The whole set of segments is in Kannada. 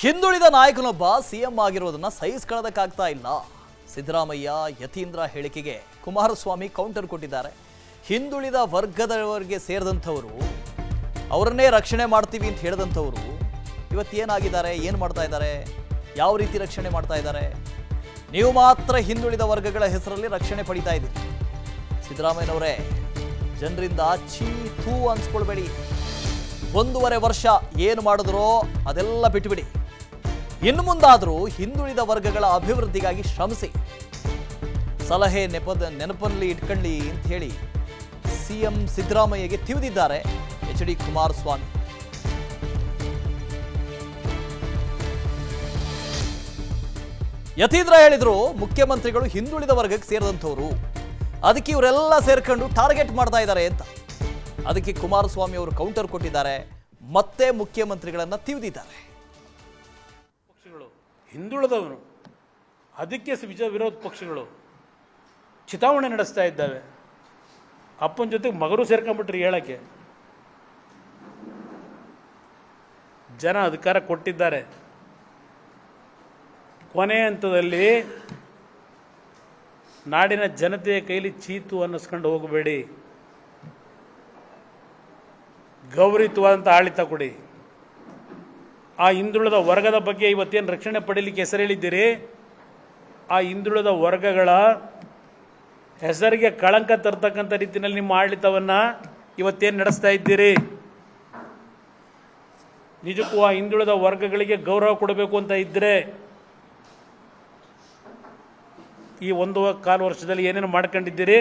ಹಿಂದುಳಿದ ನಾಯಕನೊಬ್ಬ ಸಿಎಂ ಆಗಿರೋದನ್ನ ಸಹಿಸಿಕೊಳ್ಳೋದಕ್ಕಾಗ್ತಾ ಇಲ್ಲ. ಸಿದ್ದರಾಮಯ್ಯ ಯತೀಂದ್ರ ಹೇಳಿಕೆಗೆ ಕುಮಾರಸ್ವಾಮಿ ಕೌಂಟರ್ ಕೊಟ್ಟಿದ್ದಾರೆ. ಹಿಂದುಳಿದ ವರ್ಗದವರಿಗೆ ಸೇರಿದಂಥವರು, ಅವರನ್ನೇ ರಕ್ಷಣೆ ಮಾಡ್ತೀವಿ ಅಂತ ಹೇಳಿದಂಥವರು ಇವತ್ತೇನಾಗಿದ್ದಾರೆ, ಏನು ಮಾಡ್ತಾ ಇದ್ದಾರೆ, ಯಾವ ರೀತಿ ರಕ್ಷಣೆ ಮಾಡ್ತಾ ಇದ್ದಾರೆ? ನೀವು ಮಾತ್ರ ಹಿಂದುಳಿದ ವರ್ಗಗಳ ಹೆಸರಲ್ಲಿ ರಕ್ಷಣೆ ಪಡಿತಾ ಇದ್ದೀರಿ. ಸಿದ್ದರಾಮಯ್ಯನವರೇ, ಜನರಿಂದ ಛೀ ಥೂ ಅನ್ಸ್ಕೊಳ್ಬೇಡಿ. 1.5 ವರ್ಷ ಏನು ಮಾಡಿದ್ರೋ ಅದೆಲ್ಲ ಬಿಟ್ಟುಬಿಡಿ. ಇನ್ನು ಮುಂದಾದರೂ ಹಿಂದುಳಿದ ವರ್ಗಗಳ ಅಭಿವೃದ್ಧಿಗಾಗಿ ಶ್ರಮಿಸಿ. ಸಲಹೆ ನೆನಪಲ್ಲಿ ಇಟ್ಕೊಳ್ಳಿ ಅಂತ ಹೇಳಿ ಸಿಎಂ ಸಿದ್ದರಾಮಯ್ಯಗೆ ತಿವಿದಿದ್ದಾರೆ ಎಚ್ ಡಿ ಕುಮಾರಸ್ವಾಮಿ. ಯತೀಂದ್ರ ಹೇಳಿದ್ರು, ಮುಖ್ಯಮಂತ್ರಿಗಳು ಹಿಂದುಳಿದ ವರ್ಗಕ್ಕೆ ಸೇರಿದಂಥವ್ರು, ಅದಕ್ಕೆ ಇವರೆಲ್ಲ ಸೇರ್ಕೊಂಡು ಟಾರ್ಗೆಟ್ ಮಾಡ್ತಾ ಇದ್ದಾರೆ ಅಂತ. ಅದಕ್ಕೆ ಕುಮಾರಸ್ವಾಮಿ ಅವರು ಕೌಂಟರ್ ಕೊಟ್ಟಿದ್ದಾರೆ, ಮತ್ತೆ ಮುಖ್ಯಮಂತ್ರಿಗಳನ್ನ ತಿವಿದಿದ್ದಾರೆ. ಪಕ್ಷಗಳು ಹಿಂದುಳಿದವರು, ಅದಕ್ಕೆ ವಿರೋಧ ಪಕ್ಷಗಳು ಚಿತಾವಣೆ ನಡೆಸ್ತಾ ಇದ್ದಾವೆ. ಅಪ್ಪನ ಜೊತೆಗೆ ಮಗರು ಸೇರ್ಕೊಂಡ್ಬಿಟ್ರಿ ಹೇಳಕ್ಕೆ. ಜನ ಅಧಿಕಾರ ಕೊಟ್ಟಿದ್ದಾರೆ. ಕೊನೆ ಹಂತದಲ್ಲಿ ನಾಡಿನ ಜನತೆಯ ಕೈಲಿ ಚೀತು ಅನ್ನಿಸ್ಕೊಂಡು ಹೋಗಬೇಡಿ. ಗೌರವಿತವಾದಂಥ ಆಡಳಿತ ಕೊಡಿ. ಆ ಹಿಂದುಳಿದ ವರ್ಗದ ಬಗ್ಗೆ ಇವತ್ತೇನು ರಕ್ಷಣೆ ಪಡೀಲಿಕ್ಕೆ ಹೆಸರು ಹೇಳಿದ್ದೀರಿ, ಆ ಹಿಂದುಳಿದ ವರ್ಗಗಳ ಹೆಸರಿಗೆ ಕಳಂಕ ತರ್ತಕ್ಕಂಥ ರೀತಿಯಲ್ಲಿ ನಿಮ್ಮ ಆಡಳಿತವನ್ನು ಇವತ್ತೇನು ನಡೆಸ್ತಾ ಇದ್ದೀರಿ. ನಿಜಕ್ಕೂ ಆ ಹಿಂದುಳಿದ ವರ್ಗಗಳಿಗೆ ಗೌರವ ಕೊಡಬೇಕು ಅಂತ ಇದ್ದರೆ ಈ 1.25 ವರ್ಷದಲ್ಲಿ ಏನೇನು ಮಾಡ್ಕೊಂಡಿದ್ದೀರಿ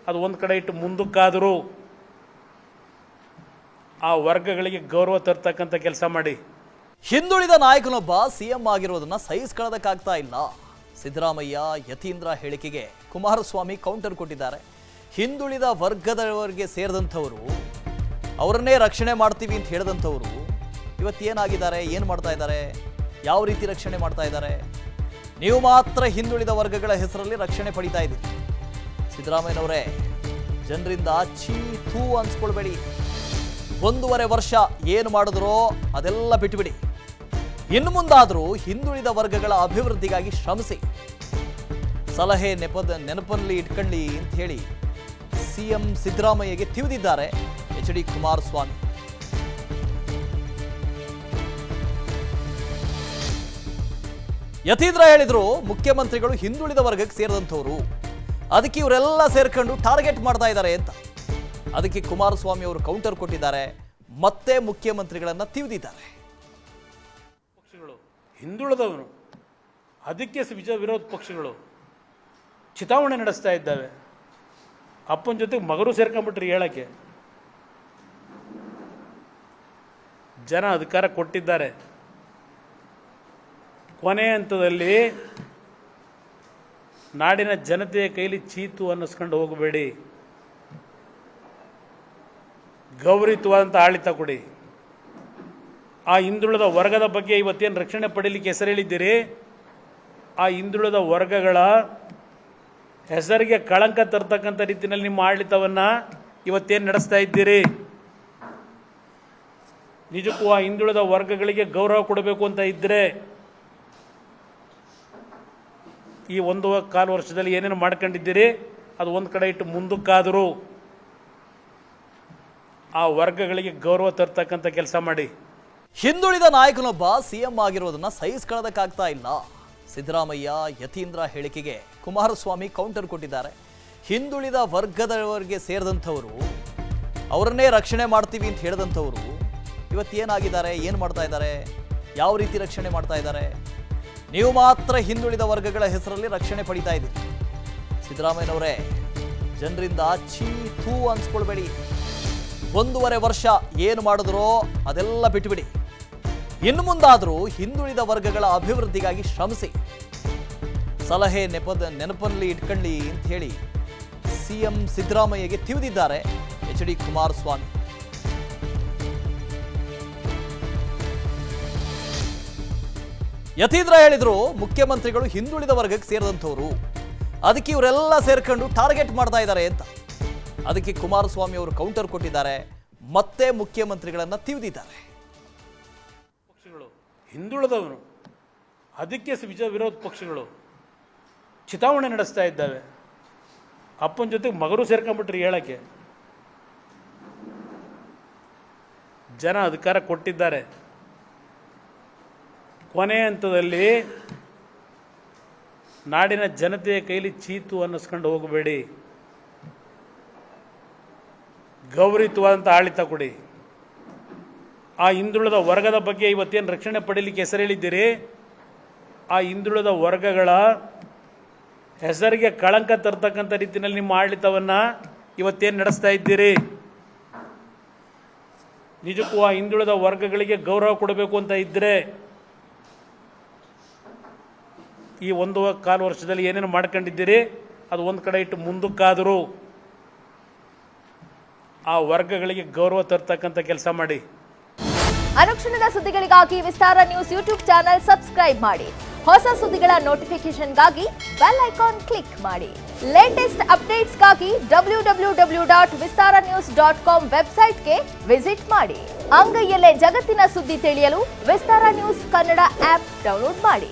ಅದು ಒಂದು ಕಡೆ ಇಟ್ಟು ಮುಂದಕ್ಕಾದರೂ ಆ ವರ್ಗಗಳಿಗೆ ಗೌರವ ತರ್ತಕ್ಕಂಥ ಕೆಲಸ ಮಾಡಿ. ಹಿಂದುಳಿದ ನಾಯಕನೊಬ್ಬ ಸಿಎಂ ಆಗಿರೋದನ್ನ ಸಹಿಸಿಕೊಳ್ಳೋದಕ್ಕಾಗ್ತಾ ಇಲ್ಲ. ಸಿದ್ದರಾಮಯ್ಯ ಯತೀಂದ್ರ ಹೇಳಿಕೆಗೆ ಕುಮಾರಸ್ವಾಮಿ ಕೌಂಟರ್ ಕೊಟ್ಟಿದ್ದಾರೆ. ಹಿಂದುಳಿದ ವರ್ಗದವರಿಗೆ ಸೇರಿದಂಥವರು, ಅವರನ್ನೇ ರಕ್ಷಣೆ ಮಾಡ್ತೀವಿ ಅಂತ ಹೇಳಿದಂಥವರು ಇವತ್ತೇನಾಗಿದ್ದಾರೆ, ಏನು ಮಾಡ್ತಾ ಇದ್ದಾರೆ, ಯಾವ ರೀತಿ ರಕ್ಷಣೆ ಮಾಡ್ತಾ ಇದ್ದಾರೆ? ನೀವು ಮಾತ್ರ ಹಿಂದುಳಿದ ವರ್ಗಗಳ ಹೆಸರಲ್ಲಿ ರಕ್ಷಣೆ ಪಡಿತಾ ಇದ್ದೀರಿ. ಸಿದ್ದರಾಮಯ್ಯನವರೇ, ಜನರಿಂದ ಛೀ ಥೂ ಅನ್ಸ್ಕೊಳ್ಬೇಡಿ. 1.5 ವರ್ಷ ಏನು ಮಾಡಿದ್ರೋ ಅದೆಲ್ಲ ಬಿಟ್ಟುಬಿಡಿ. ಇನ್ನು ಮುಂದಾದರೂ ಹಿಂದುಳಿದ ವರ್ಗಗಳ ಅಭಿವೃದ್ಧಿಗಾಗಿ ಶ್ರಮಿಸಿ. ಸಲಹೆ ನೆನಪಲ್ಲಿ ಇಟ್ಕೊಳ್ಳಿ ಅಂತ ಹೇಳಿ ಸಿಎಂ ಸಿದ್ದರಾಮಯ್ಯಗೆ ತಿವಿದಿದ್ದಾರೆ ಎಚ್ ಡಿ ಕುಮಾರಸ್ವಾಮಿ. ಯತೀಂದ್ರ ಹೇಳಿದ್ರು, ಮುಖ್ಯಮಂತ್ರಿಗಳು ಹಿಂದುಳಿದ ವರ್ಗಕ್ಕೆ ಸೇರಿದಂಥವ್ರು, ಅದಕ್ಕೆ ಇವರೆಲ್ಲ ಸೇರ್ಕೊಂಡು ಟಾರ್ಗೆಟ್ ಮಾಡ್ತಾ ಇದ್ದಾರೆ ಅಂತ. ಅದಕ್ಕೆ ಕುಮಾರಸ್ವಾಮಿ ಅವರು ಕೌಂಟರ್ ಕೊಟ್ಟಿದ್ದಾರೆ, ಮತ್ತೆ ಮುಖ್ಯಮಂತ್ರಿಗಳನ್ನ ತಿವಿದಿದ್ದಾರೆ. ಪಕ್ಷಗಳು ಹಿಂದುಳಿದವರು, ಅದಕ್ಕೆ ವಿರೋಧ ಪಕ್ಷಗಳು ಚಿತಾವಣೆ ನಡೆಸ್ತಾ ಇದ್ದಾವೆ. ಅಪ್ಪನ ಜೊತೆಗೆ ಮಗರು ಸೇರ್ಕೊಂಡ್ಬಿಟ್ರಿ ಹೇಳಕ್ಕೆ. ಜನ ಅಧಿಕಾರ ಕೊಟ್ಟಿದ್ದಾರೆ. ಕೊನೆ ಹಂತದಲ್ಲಿ ನಾಡಿನ ಜನತೆಯ ಕೈಲಿ ಚೀತು ಅನ್ನಿಸ್ಕೊಂಡು ಹೋಗಬೇಡಿ. ಗೌರವಿತವಾದಂಥ ಆಡಳಿತ ಕೊಡಿ. ಆ ಹಿಂದುಳಿದ ವರ್ಗದ ಬಗ್ಗೆ ಇವತ್ತೇನು ರಕ್ಷಣೆ ಪಡೀಲಿಕ್ಕೆ ಹೆಸರು ಹೇಳಿದ್ದೀರಿ, ಆ ಹಿಂದುಳಿದ ವರ್ಗಗಳ ಹೆಸರಿಗೆ ಕಳಂಕ ತರ್ತಕ್ಕಂಥ ರೀತಿಯಲ್ಲಿ ನಿಮ್ಮ ಆಡಳಿತವನ್ನು ಇವತ್ತೇನು ನಡೆಸ್ತಾ ಇದ್ದೀರಿ. ನಿಜಕ್ಕೂ ಆ ಹಿಂದುಳಿದ ವರ್ಗಗಳಿಗೆ ಗೌರವ ಕೊಡಬೇಕು ಅಂತ ಇದ್ದರೆ ಈ 1.25 ವರ್ಷದಲ್ಲಿ ಏನೇನು ಮಾಡ್ಕೊಂಡಿದ್ದೀರಿ ಅದು ಒಂದು ಕಡೆ ಇಟ್ಟು ಮುಂದಕ್ಕಾದರೂ ಆ ವರ್ಗಗಳಿಗೆ ಗೌರವ ತರ್ತಕ್ಕಂಥ ಕೆಲಸ ಮಾಡಿ. ಹಿಂದುಳಿದ ನಾಯಕನೊಬ್ಬ ಸಿಎಂ ಆಗಿರೋದನ್ನ ಸಹಿಸಿಕೊಳ್ಳೋದಕ್ಕಾಗ್ತಾ ಇಲ್ಲ. ಸಿದ್ದರಾಮಯ್ಯ ಯತೀಂದ್ರ ಹೇಳಿಕೆಗೆ ಕುಮಾರಸ್ವಾಮಿ ಕೌಂಟರ್ ಕೊಟ್ಟಿದ್ದಾರೆ. ಹಿಂದುಳಿದ ವರ್ಗದವರಿಗೆ ಸೇರಿದಂಥವರು, ಅವರನ್ನೇ ರಕ್ಷಣೆ ಮಾಡ್ತೀವಿ ಅಂತ ಹೇಳಿದಂಥವರು ಇವತ್ತೇನಾಗಿದ್ದಾರೆ, ಏನು ಮಾಡ್ತಾ ಇದ್ದಾರೆ, ಯಾವ ರೀತಿ ರಕ್ಷಣೆ ಮಾಡ್ತಾ ಇದ್ದಾರೆ? ನೀವು ಮಾತ್ರ ಹಿಂದುಳಿದ ವರ್ಗಗಳ ಹೆಸರಲ್ಲಿ ರಕ್ಷಣೆ ಪಡಿತಾ ಇದ್ದೀರಿ. ಸಿದ್ದರಾಮಯ್ಯನವರೇ, ಜನರಿಂದ ಛೀ ಥೂ ಅನ್ಸ್ಕೊಳ್ಬೇಡಿ. 1.5 ವರ್ಷ ಏನು ಮಾಡಿದ್ರೋ ಅದೆಲ್ಲ ಬಿಟ್ಟುಬಿಡಿ. ಇನ್ನು ಮುಂದಾದರೂ ಹಿಂದುಳಿದ ವರ್ಗಗಳ ಅಭಿವೃದ್ಧಿಗಾಗಿ ಶ್ರಮಿಸಿ. ಸಲಹೆ ನೆನಪಲ್ಲಿ ಇಟ್ಕೊಳ್ಳಿ ಅಂತ ಹೇಳಿ ಸಿಎಂ ಸಿದ್ದರಾಮಯ್ಯಗೆ ತಿವಿದಿದ್ದಾರೆ ಎಚ್ ಡಿ ಕುಮಾರಸ್ವಾಮಿ. ಯತೀಂದ್ರ ಹೇಳಿದ್ರು, ಮುಖ್ಯಮಂತ್ರಿಗಳು ಹಿಂದುಳಿದ ವರ್ಗಕ್ಕೆ ಸೇರಿದಂಥವ್ರು, ಅದಕ್ಕೆ ಇವರೆಲ್ಲ ಸೇರ್ಕೊಂಡು ಟಾರ್ಗೆಟ್ ಮಾಡ್ತಾ ಇದ್ದಾರೆ ಅಂತ. ಅದಕ್ಕೆ ಕುಮಾರಸ್ವಾಮಿ ಅವರು ಕೌಂಟರ್ ಕೊಟ್ಟಿದ್ದಾರೆ, ಮತ್ತೆ ಮುಖ್ಯಮಂತ್ರಿಗಳನ್ನ ತಿವಿದಿದ್ದಾರೆ. ಪಕ್ಷಗಳು ಹಿಂದುಳಿದವರು ಅದಕ್ಕೆ ವಿರೋಧ ಪಕ್ಷಗಳು ಚಿತಾವಣೆ ನಡೆಸ್ತಾ ಇದ್ದಾವೆ. ಅಪ್ಪನ ಜೊತೆಗೆ ಮಗರು ಸೇರ್ಕೊಂಡ್ಬಿಟ್ರಿ ಹೇಳಕ್ಕೆ. ಜನ ಅಧಿಕಾರ ಕೊಟ್ಟಿದ್ದಾರೆ. ಕೊನೆ ಹಂತದಲ್ಲಿ ನಾಡಿನ ಜನತೆಯ ಕೈಲಿ ಚೀತು ಅನ್ನಿಸ್ಕೊಂಡು ಹೋಗಬೇಡಿ. ಗೌರವಯುತವಾದಂಥ ಆಡಳಿತ ಕೊಡಿ. ಆ ಹಿಂದುಳಿದ ವರ್ಗದ ಬಗ್ಗೆ ಇವತ್ತೇನು ರಕ್ಷಣೆ ಪಡೀಲಿಕ್ಕೆ ಹೆಸರೇಳಿದ್ದೀರಿ, ಆ ಹಿಂದುಳಿದ ವರ್ಗಗಳ ಹೆಸರಿಗೆ ಕಳಂಕ ತರ್ತಕ್ಕಂಥ ರೀತಿಯಲ್ಲಿ ನಿಮ್ಮ ಆಡಳಿತವನ್ನು ಇವತ್ತೇನು ನಡೆಸ್ತಾ ಇದ್ದೀರಿ. ನಿಜಕ್ಕೂ ಆ ಹಿಂದುಳಿದ ವರ್ಗಗಳಿಗೆ ಗೌರವ ಕೊಡಬೇಕು ಅಂತ ಇದ್ದರೆ ಈ 1.25 ವರ್ಷದಲ್ಲಿ ಏನೇನು ಮಾಡ್ಕೊಂಡಿದ್ದೀರಿ ಅದು ಒಂದು ಕಡೆ ಇಟ್ಟು ಮುಂದಕ್ಕಾದರೂ ಆ ವರ್ಗಗಳಿಗೆ ಗೌರವ ತರ್ತಕ್ಕಂಥ ಕೆಲಸ ಮಾಡಿ. ಅನುಕ್ಷಣದ ಸುದ್ದಿಗಳಿಗಾಗಿ ವಿಸ್ತಾರ ನ್ಯೂಸ್ ಯೂಟ್ಯೂಬ್ ಚಾನೆಲ್ ಸಬ್ಸ್ಕ್ರೈಬ್ ಮಾಡಿ. ಹೊಸ ಸುದ್ದಿಗಳ ನೋಟಿಫಿಕೇಶನ್ಗಾಗಿ ಬೆಲ್ ಐಕಾನ್ ಕ್ಲಿಕ್ ಮಾಡಿ. ಲೇಟೆಸ್ಟ್ ಅಪ್ಡೇಟ್ಸ್ಗಾಗಿ www.vistaranews.com ವೆಬ್ಸೈಟ್ಗೆ ವಿಸಿಟ್ ಮಾಡಿ. ಅಂಗೈಯಲ್ಲೇ ಜಗತ್ತಿನ ಸುದ್ದಿ ತಿಳಿಯಲು ವಿಸ್ತಾರ ನ್ಯೂಸ್ ಕನ್ನಡ ಆಪ್ ಡೌನ್ಲೋಡ್ ಮಾಡಿ.